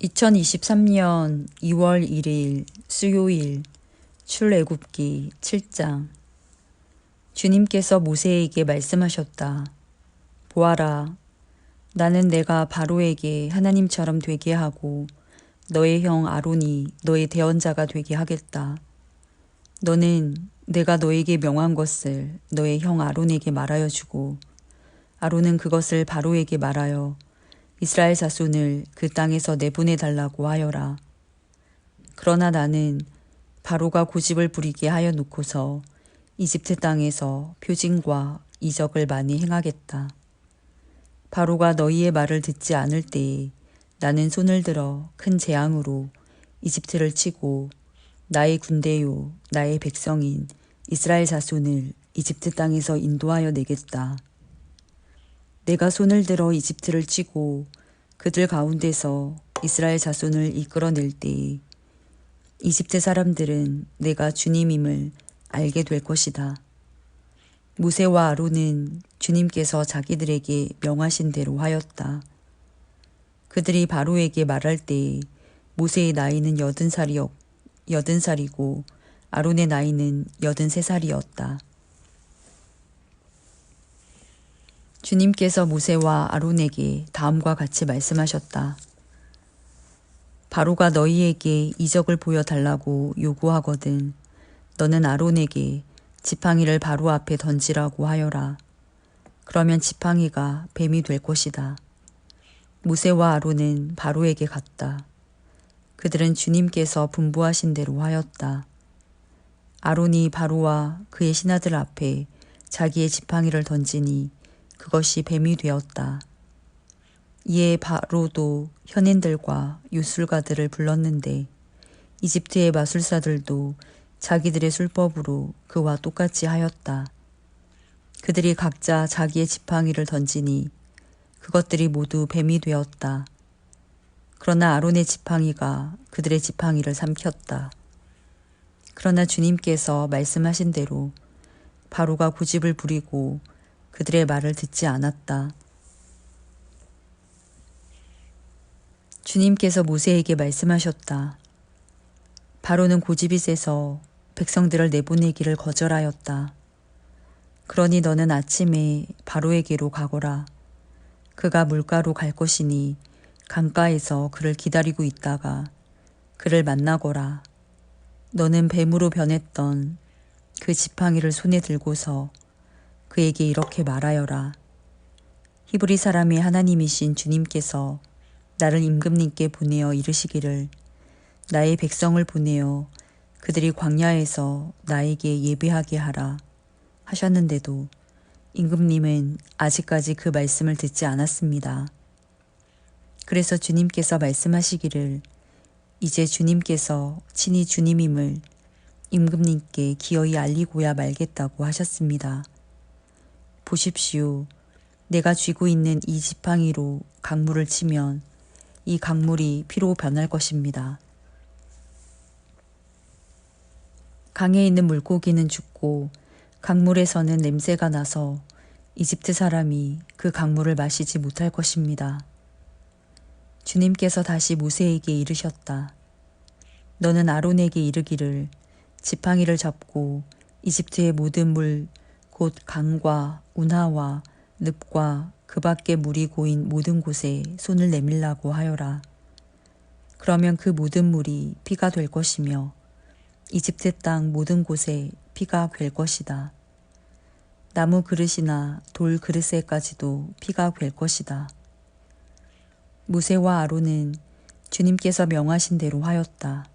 2023년 2월 1일 수요일 출애굽기 7장. 주님께서 모세에게 말씀하셨다. 보아라, 나는 내가 바로에게 하나님처럼 되게 하고 너의 형 아론이 너의 대언자가 되게 하겠다. 너는 내가 너에게 명한 것을 너의 형 아론에게 말하여 주고 아론은 그것을 바로에게 말하여 이스라엘 자손을 그 땅에서 내보내 달라고 하여라. 그러나 나는 바로가 고집을 부리게 하여 놓고서 이집트 땅에서 표징과 이적을 많이 행하겠다. 바로가 너희의 말을 듣지 않을 때에 나는 손을 들어 큰 재앙으로 이집트를 치고 나의 군대요 나의 백성인 이스라엘 자손을 이집트 땅에서 인도하여 내겠다. 내가 손을 들어 이집트를 치고 그들 가운데서 이스라엘 자손을 이끌어낼 때에 이집트 사람들은 내가 주님임을 알게 될 것이다. 모세와 아론은 주님께서 자기들에게 명하신 대로 하였다. 그들이 바로에게 말할 때에 모세의 나이는 80살이고 아론의 나이는 83살이었다. 주님께서 모세와 아론에게 다음과 같이 말씀하셨다. 바로가 너희에게 이적을 보여달라고 요구하거든 너는 아론에게 지팡이를 바로 앞에 던지라고 하여라. 그러면 지팡이가 뱀이 될 것이다. 모세와 아론은 바로에게 갔다. 그들은 주님께서 분부하신 대로 하였다. 아론이 바로와 그의 신하들 앞에 자기의 지팡이를 던지니 그것이 뱀이 되었다. 이에 바로도 현인들과 요술가들을 불렀는데 이집트의 마술사들도 자기들의 술법으로 그와 똑같이 하였다. 그들이 각자 자기의 지팡이를 던지니 그것들이 모두 뱀이 되었다. 그러나 아론의 지팡이가 그들의 지팡이를 삼켰다. 그러나 주님께서 말씀하신 대로 바로가 고집을 부리고 그들의 말을 듣지 않았다. 주님께서 모세에게 말씀하셨다. 바로는 고집이 세서 백성들을 내보내기를 거절하였다. 그러니 너는 아침에 바로에게로 가거라. 그가 물가로 갈 것이니 강가에서 그를 기다리고 있다가 그를 만나거라. 너는 뱀으로 변했던 그 지팡이를 손에 들고서 그에게 이렇게 말하여라. 히브리 사람의 하나님이신 주님께서 나를 임금님께 보내어 이르시기를 나의 백성을 보내어 그들이 광야에서 나에게 예배하게 하라 하셨는데도 임금님은 아직까지 그 말씀을 듣지 않았습니다. 그래서 주님께서 말씀하시기를 이제 주님께서 친히 주님임을 임금님께 기어이 알리고야 말겠다고 하셨습니다. 보십시오. 내가 쥐고 있는 이 지팡이로 강물을 치면 이 강물이 피로 변할 것입니다. 강에 있는 물고기는 죽고 강물에서는 냄새가 나서 이집트 사람이 그 강물을 마시지 못할 것입니다. 주님께서 다시 모세에게 이르셨다. 너는 아론에게 이르기를 지팡이를 잡고 이집트의 모든 물 곧 강과 운하와 늪과 그 밖에 물이 고인 모든 곳에 손을 내밀라고 하여라. 그러면 그 모든 물이 피가 될 것이며 이집트 땅 모든 곳에 피가 될 것이다. 나무 그릇이나 돌 그릇에까지도 피가 될 것이다. 모세와 아론은 주님께서 명하신 대로 하였다.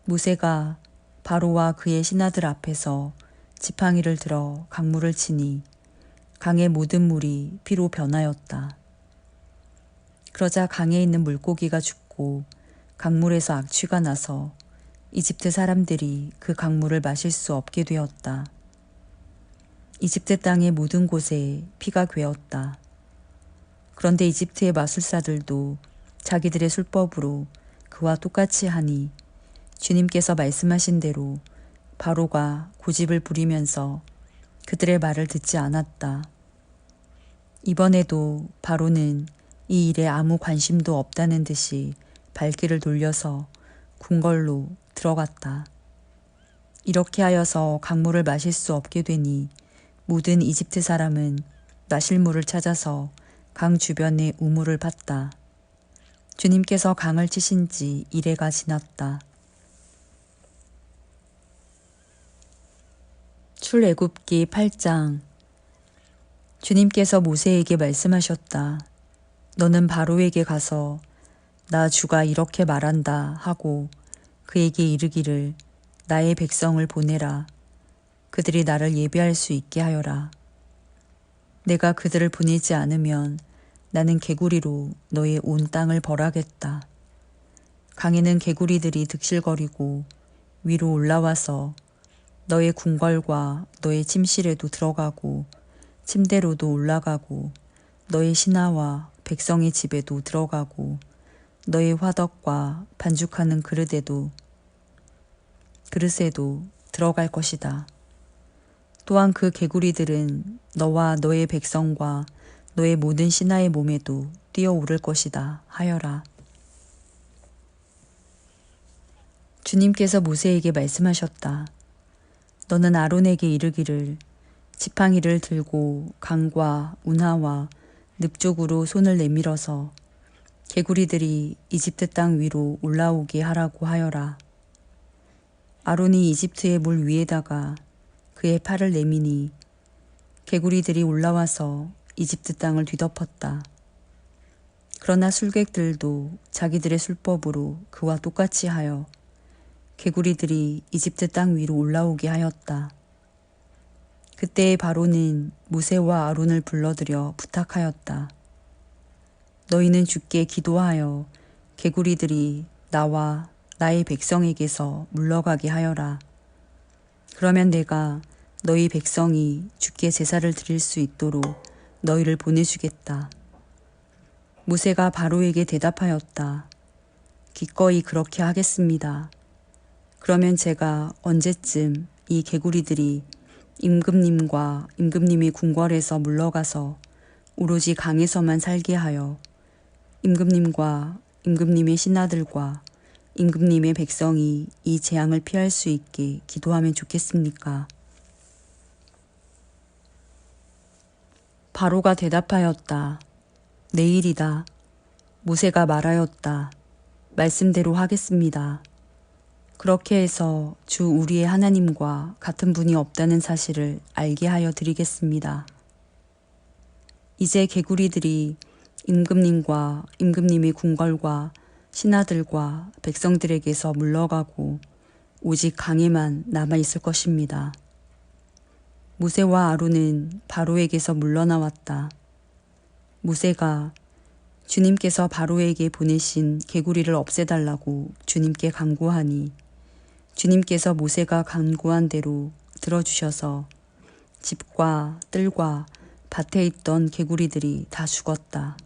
모세가 바로와 그의 신하들 앞에서 지팡이를 들어 강물을 치니 강의 모든 물이 피로 변하였다. 그러자 강에 있는 물고기가 죽고 강물에서 악취가 나서 이집트 사람들이 그 강물을 마실 수 없게 되었다. 이집트 땅의 모든 곳에 피가 괴었다. 그런데 이집트의 마술사들도 자기들의 술법으로 그와 똑같이 하니 주님께서 말씀하신 대로 바로가 고집을 부리면서 그들의 말을 듣지 않았다. 이번에도 바로는 이 일에 아무 관심도 없다는 듯이 발길을 돌려서 궁궐로 들어갔다. 이렇게 하여서 강물을 마실 수 없게 되니 모든 이집트 사람은 마실 물을 찾아서 강 주변에 우물을 팠다. 주님께서 강을 치신 지 이래가 지났다. 출애굽기 8장. 주님께서 모세에게 말씀하셨다. 너는 바로에게 가서 나 주가 이렇게 말한다 하고 그에게 이르기를 나의 백성을 보내라. 그들이 나를 예배할 수 있게 하여라. 내가 그들을 보내지 않으면 나는 개구리로 너의 온 땅을 벌하겠다. 강에는 개구리들이 득실거리고 위로 올라와서 너의 궁궐과 너의 침실에도 들어가고 침대로도 올라가고 너의 신하와 백성의 집에도 들어가고 너의 화덕과 반죽하는 그릇에도 들어갈 것이다. 또한 그 개구리들은 너와 너의 백성과 너의 모든 신하의 몸에도 뛰어오를 것이다 하여라. 주님께서 모세에게 말씀하셨다. 너는 아론에게 이르기를 지팡이를 들고 강과 운하와 늪 쪽으로 손을 내밀어서 개구리들이 이집트 땅 위로 올라오게 하라고 하여라. 아론이 이집트의 물 위에다가 그의 팔을 내미니 개구리들이 올라와서 이집트 땅을 뒤덮었다. 그러나 술객들도 자기들의 술법으로 그와 똑같이 하여 개구리들이 이집트 땅 위로 올라오게 하였다. 그때의 바로는 모세와 아론을 불러들여 부탁하였다. 너희는 주께 기도하여 개구리들이 나와 나의 백성에게서 물러가게 하여라. 그러면 내가 너희 백성이 주께 제사를 드릴 수 있도록 너희를 보내주겠다. 모세가 바로에게 대답하였다. 기꺼이 그렇게 하겠습니다. 그러면 제가 언제쯤 이 개구리들이 임금님과 임금님의 궁궐에서 물러가서 오로지 강에서만 살게 하여 임금님과 임금님의 신하들과 임금님의 백성이 이 재앙을 피할 수 있게 기도하면 좋겠습니까? 바로가 대답하였다. 내일이다. 모세가 말하였다. 말씀대로 하겠습니다. 그렇게 해서 주 우리의 하나님과 같은 분이 없다는 사실을 알게 하여 드리겠습니다. 이제 개구리들이 임금님과 임금님의 궁궐과 신하들과 백성들에게서 물러가고 오직 강에만 남아있을 것입니다. 모세와 아론은 바로에게서 물러나왔다. 모세가 주님께서 바로에게 보내신 개구리를 없애달라고 주님께 간구하니 주님께서 모세가 간구한 대로 들어주셔서 집과 뜰과 밭에 있던 개구리들이 다 죽었다.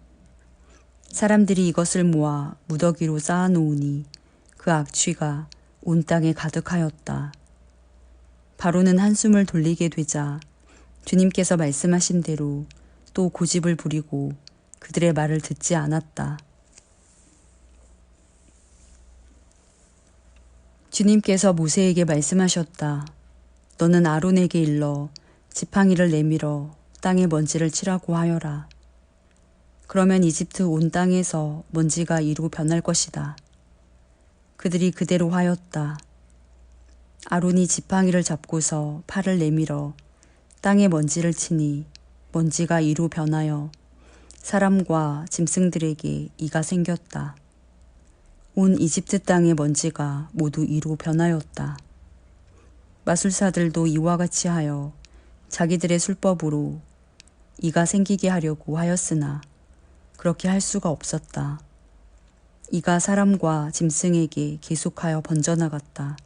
사람들이 이것을 모아 무더기로 쌓아놓으니 그 악취가 온 땅에 가득하였다. 바로는 한숨을 돌리게 되자 주님께서 말씀하신 대로 또 고집을 부리고 그들의 말을 듣지 않았다. 주님께서 모세에게 말씀하셨다. 너는 아론에게 일러 지팡이를 내밀어 땅에 먼지를 치라고 하여라. 그러면 이집트 온 땅에서 먼지가 이로 변할 것이다. 그들이 그대로 하였다. 아론이 지팡이를 잡고서 팔을 내밀어 땅에 먼지를 치니 먼지가 이로 변하여 사람과 짐승들에게 이가 생겼다. 온 이집트 땅의 먼지가 모두 이로 변하였다. 마술사들도 이와 같이 하여 자기들의 술법으로 이가 생기게 하려고 하였으나 그렇게 할 수가 없었다. 이가 사람과 짐승에게 계속하여 번져나갔다.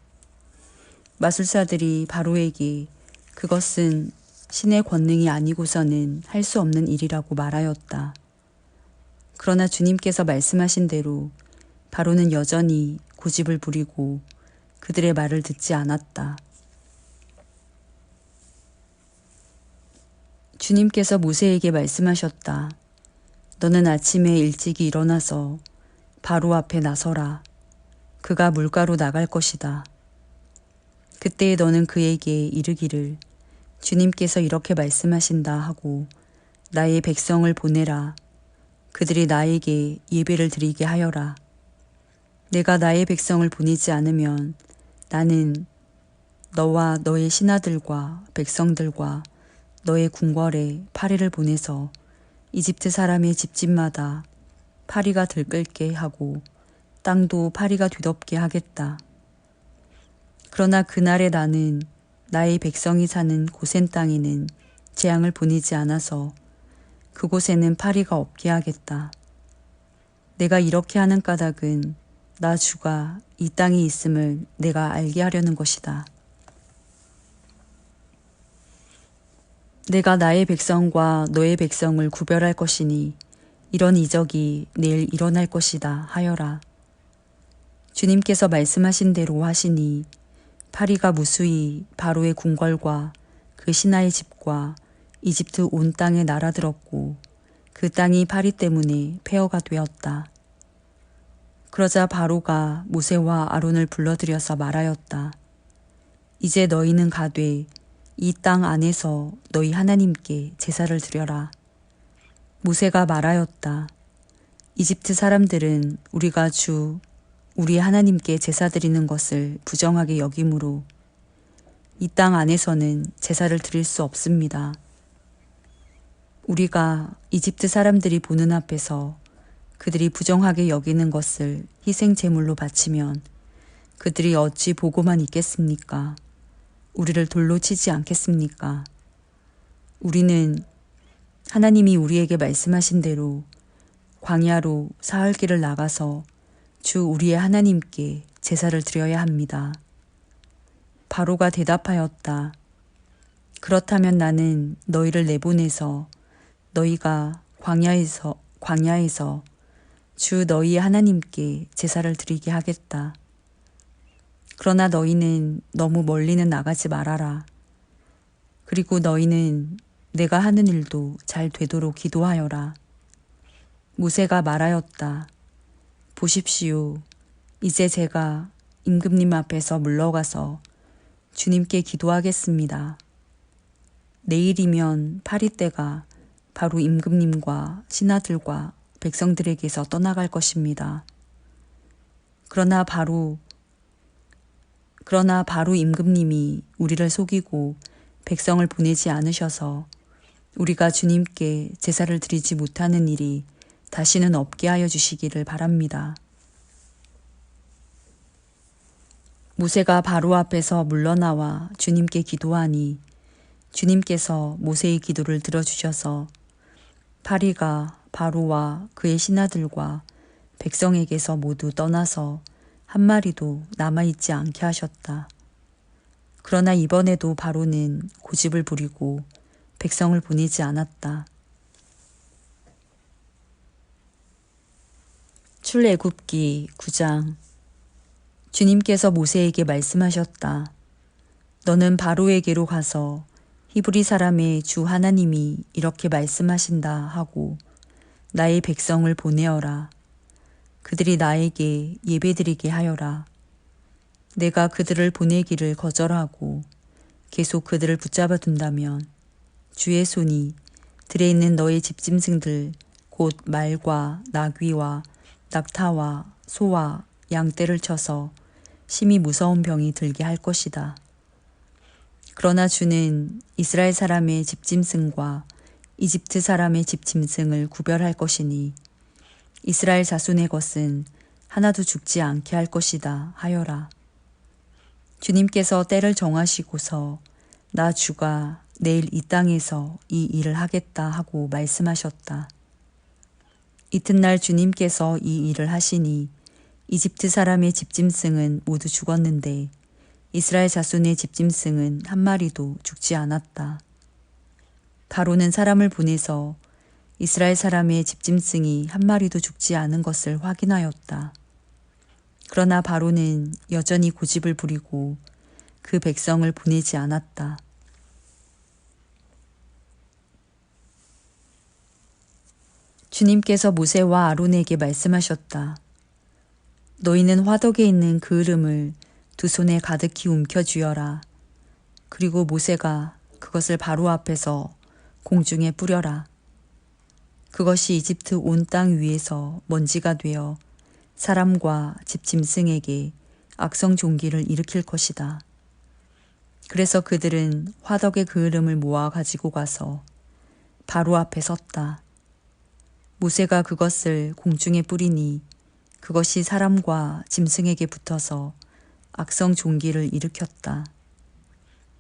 마술사들이 바로에게 그것은 신의 권능이 아니고서는 할 수 없는 일이라고 말하였다. 그러나 주님께서 말씀하신 대로 바로는 여전히 고집을 부리고 그들의 말을 듣지 않았다. 주님께서 모세에게 말씀하셨다. 너는 아침에 일찍이 일어나서 바로 앞에 나서라. 그가 물가로 나갈 것이다. 그때 너는 그에게 이르기를 주님께서 이렇게 말씀하신다 하고 나의 백성을 보내라. 그들이 나에게 예배를 드리게 하여라. 내가 나의 백성을 보내지 않으면 나는 너와 너의 신하들과 백성들과 너의 궁궐에 파리를 보내서 이집트 사람의 집집마다 파리가 들끓게 하고 땅도 파리가 뒤덮게 하겠다. 그러나 그날에 나는 나의 백성이 사는 고센 땅에는 재앙을 보내지 않아서 그곳에는 파리가 없게 하겠다. 내가 이렇게 하는 까닭은 나 주가 이 땅에 있음을 내가 알게 하려는 것이다. 내가 나의 백성과 너의 백성을 구별할 것이니 이런 이적이 내일 일어날 것이다 하여라. 주님께서 말씀하신 대로 하시니 파리가 무수히 바로의 궁궐과 그 신하의 집과 이집트 온 땅에 날아들었고 그 땅이 파리 때문에 폐허가 되었다. 그러자 바로가 모세와 아론을 불러들여서 말하였다. 이제 너희는 가되 이 땅 안에서 너희 하나님께 제사를 드려라. 모세가 말하였다. 이집트 사람들은 우리가 우리 하나님께 제사 드리는 것을 부정하게 여기므로 이 땅 안에서는 제사를 드릴 수 없습니다. 우리가 이집트 사람들이 보는 앞에서 그들이 부정하게 여기는 것을 희생 제물로 바치면 그들이 어찌 보고만 있겠습니까? 우리를 돌로 치지 않겠습니까? 우리는 하나님이 우리에게 말씀하신 대로 광야로 사흘 길을 나가서 주 우리의 하나님께 제사를 드려야 합니다. 바로가 대답하였다. 그렇다면 나는 너희를 내보내서 너희가 광야에서 주 너희의 하나님께 제사를 드리게 하겠다. 그러나 너희는 너무 멀리는 나가지 말아라. 그리고 너희는 내가 하는 일도 잘 되도록 기도하여라. 모세가 말하였다. 보십시오. 이제 제가 임금님 앞에서 물러가서 주님께 기도하겠습니다. 내일이면 파리 때가 바로 임금님과 신하들과 백성들에게서 떠나갈 것입니다. 그러나 바로 임금님이 우리를 속이고 백성을 보내지 않으셔서 우리가 주님께 제사를 드리지 못하는 일이 다시는 없게 하여 주시기를 바랍니다. 모세가 바로 앞에서 물러나와 주님께 기도하니 주님께서 모세의 기도를 들어주셔서 파리가 바로와 그의 신하들과 백성에게서 모두 떠나서 한 마리도 남아있지 않게 하셨다. 그러나 이번에도 바로는 고집을 부리고 백성을 보내지 않았다. 출애굽기 9장. 주님께서 모세에게 말씀하셨다. 너는 바로에게로 가서 히브리 사람의 주 하나님이 이렇게 말씀하신다 하고 나의 백성을 보내어라. 그들이 나에게 예배드리게 하여라. 내가 그들을 보내기를 거절하고 계속 그들을 붙잡아 둔다면 주의 손이 들에 있는 너의 집짐승들 곧 말과 나귀와 낙타와 소와 양떼를 쳐서 심히 무서운 병이 들게 할 것이다. 그러나 주는 이스라엘 사람의 집짐승과 이집트 사람의 집짐승을 구별할 것이니 이스라엘 자손의 것은 하나도 죽지 않게 할 것이다 하여라. 주님께서 때를 정하시고서 나 주가 내일 이 땅에서 이 일을 하겠다 하고 말씀하셨다. 이튿날 주님께서 이 일을 하시니 이집트 사람의 집짐승은 모두 죽었는데 이스라엘 자손의 집짐승은 한 마리도 죽지 않았다. 바로는 사람을 보내서 이스라엘 사람의 집짐승이 한 마리도 죽지 않은 것을 확인하였다. 그러나 바로는 여전히 고집을 부리고 그 백성을 보내지 않았다. 주님께서 모세와 아론에게 말씀하셨다. 너희는 화덕에 있는 그을음을 두 손에 가득히 움켜쥐어라. 그리고 모세가 그것을 바로 앞에서 공중에 뿌려라. 그것이 이집트 온 땅 위에서 먼지가 되어 사람과 집 짐승에게 악성 종기를 일으킬 것이다. 그래서 그들은 화덕의 그을음을 모아 가지고 가서 바로 앞에 섰다. 모세가 그것을 공중에 뿌리니 그것이 사람과 짐승에게 붙어서 악성 종기를 일으켰다.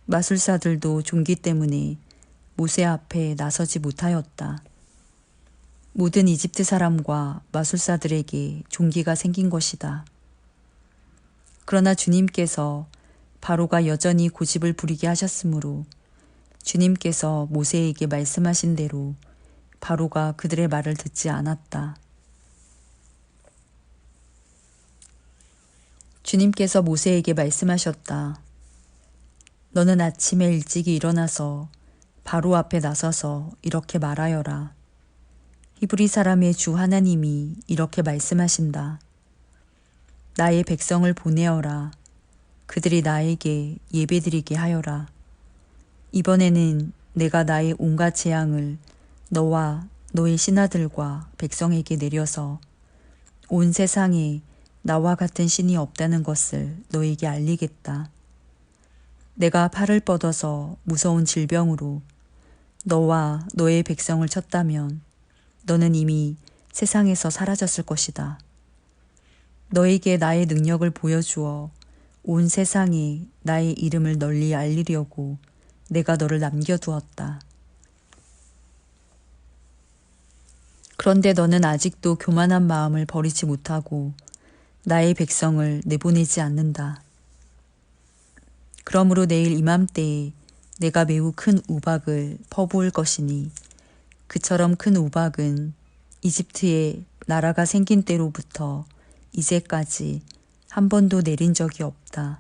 마술사들도 종기 때문에 모세 앞에 나서지 못하였다. 모든 이집트 사람과 마술사들에게 종기가 생긴 것이다. 그러나 주님께서 바로가 여전히 고집을 부리게 하셨으므로 주님께서 모세에게 말씀하신 대로 바로가 그들의 말을 듣지 않았다. 주님께서 모세에게 말씀하셨다. 너는 아침에 일찍이 일어나서 바로 앞에 나서서 이렇게 말하여라. 히브리 사람의 주 하나님이 이렇게 말씀하신다. 나의 백성을 보내어라. 그들이 나에게 예배드리게 하여라. 이번에는 내가 나의 온갖 재앙을 너와 너의 신하들과 백성에게 내려서 온 세상에 나와 같은 신이 없다는 것을 너에게 알리겠다. 내가 팔을 뻗어서 무서운 질병으로 너와 너의 백성을 쳤다면 너는 이미 세상에서 사라졌을 것이다. 너에게 나의 능력을 보여주어 온 세상에 나의 이름을 널리 알리려고 내가 너를 남겨두었다. 그런데 너는 아직도 교만한 마음을 버리지 못하고 나의 백성을 내보내지 않는다. 그러므로 내일 이맘때에 내가 매우 큰 우박을 퍼부을 것이니 그처럼 큰 우박은 이집트에 나라가 생긴 때로부터 이제까지 한 번도 내린 적이 없다.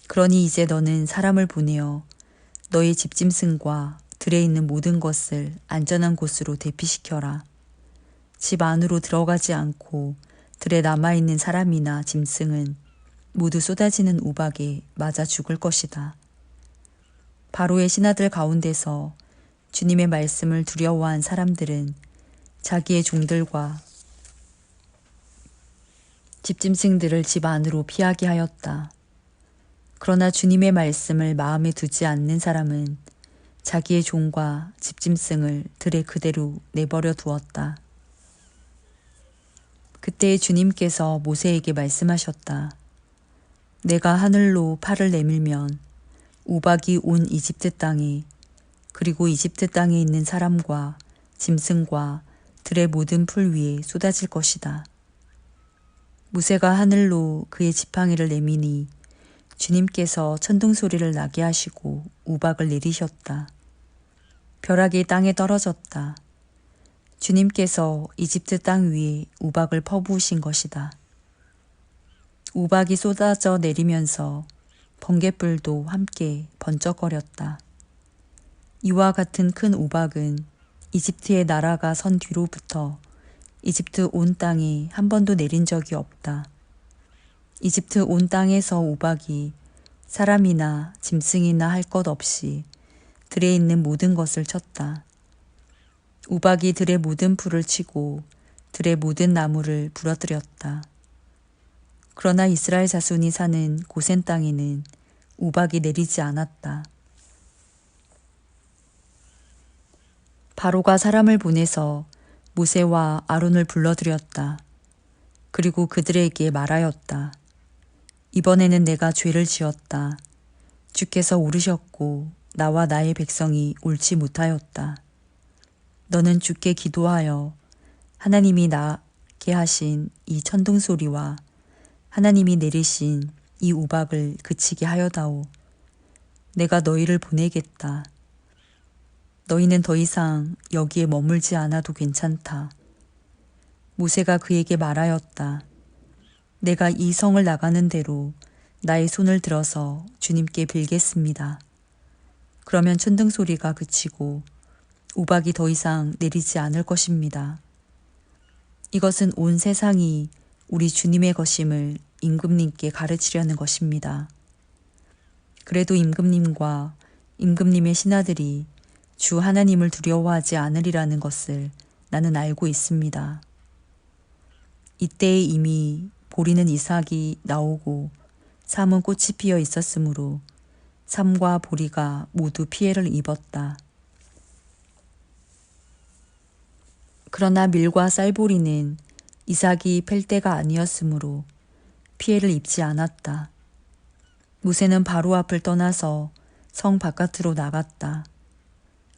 그러니 이제 너는 사람을 보내어 너의 집짐승과 들에 있는 모든 것을 안전한 곳으로 대피시켜라. 집 안으로 들어가지 않고 들에 남아있는 사람이나 짐승은 모두 쏟아지는 우박에 맞아 죽을 것이다. 바로의 신하들 가운데서 주님의 말씀을 두려워한 사람들은 자기의 종들과 집짐승들을 집 안으로 피하게 하였다. 그러나 주님의 말씀을 마음에 두지 않는 사람은 자기의 종과 집짐승을 들에 그대로 내버려 두었다. 그때 주님께서 모세에게 말씀하셨다. 내가 하늘로 팔을 내밀면 우박이 온 이집트 땅에 그리고 이집트 땅에 있는 사람과 짐승과 들의 모든 풀 위에 쏟아질 것이다. 모세가 하늘로 그의 지팡이를 내미니 주님께서 천둥 소리를 나게 하시고 우박을 내리셨다. 벼락이 땅에 떨어졌다. 주님께서 이집트 땅 위에 우박을 퍼부으신 것이다. 우박이 쏟아져 내리면서 번갯불도 함께 번쩍거렸다. 이와 같은 큰 우박은 이집트의 나라가 선 뒤로부터 이집트 온 땅에 한 번도 내린 적이 없다. 이집트 온 땅에서 우박이 사람이나 짐승이나 할 것 없이 들에 있는 모든 것을 쳤다. 우박이 들의 모든 풀을 치고 들의 모든 나무를 부러뜨렸다. 그러나 이스라엘 자손이 사는 고센 땅에는 우박이 내리지 않았다. 바로가 사람을 보내서 모세와 아론을 불러들였다. 그리고 그들에게 말하였다. 이번에는 내가 죄를 지었다. 주께서 오르셨고 나와 나의 백성이 옳지 못하였다. 너는 주께 기도하여 하나님이 나게 하신 이 천둥 소리와 하나님이 내리신 이 우박을 그치게 하여다오. 내가 너희를 보내겠다. 너희는 더 이상 여기에 머물지 않아도 괜찮다. 모세가 그에게 말하였다. 내가 이 성을 나가는 대로 나의 손을 들어서 주님께 빌겠습니다. 그러면 천둥 소리가 그치고 우박이 더 이상 내리지 않을 것입니다. 이것은 온 세상이 우리 주님의 것임을 임금님께 가르치려는 것입니다. 그래도 임금님과 임금님의 신하들이 주 하나님을 두려워하지 않으리라는 것을 나는 알고 있습니다. 이때에 이미 보리는 이삭이 나오고 삶은 꽃이 피어 있었으므로 삶과 보리가 모두 피해를 입었다. 그러나 밀과 쌀보리는 이삭이 팰 때가 아니었으므로 피해를 입지 않았다. 모세는 바로 앞을 떠나서 성 바깥으로 나갔다.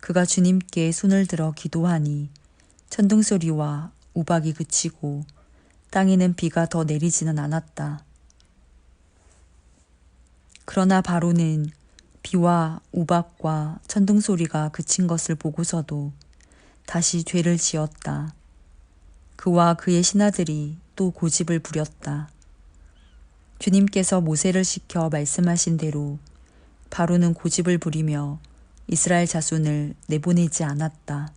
그가 주님께 손을 들어 기도하니 천둥소리와 우박이 그치고 땅에는 비가 더 내리지는 않았다. 그러나 바로는 비와 우박과 천둥소리가 그친 것을 보고서도 다시 죄를 지었다. 그와 그의 신하들이 또 고집을 부렸다. 주님께서 모세를 시켜 말씀하신 대로 바로는 고집을 부리며 이스라엘 자손을 내보내지 않았다.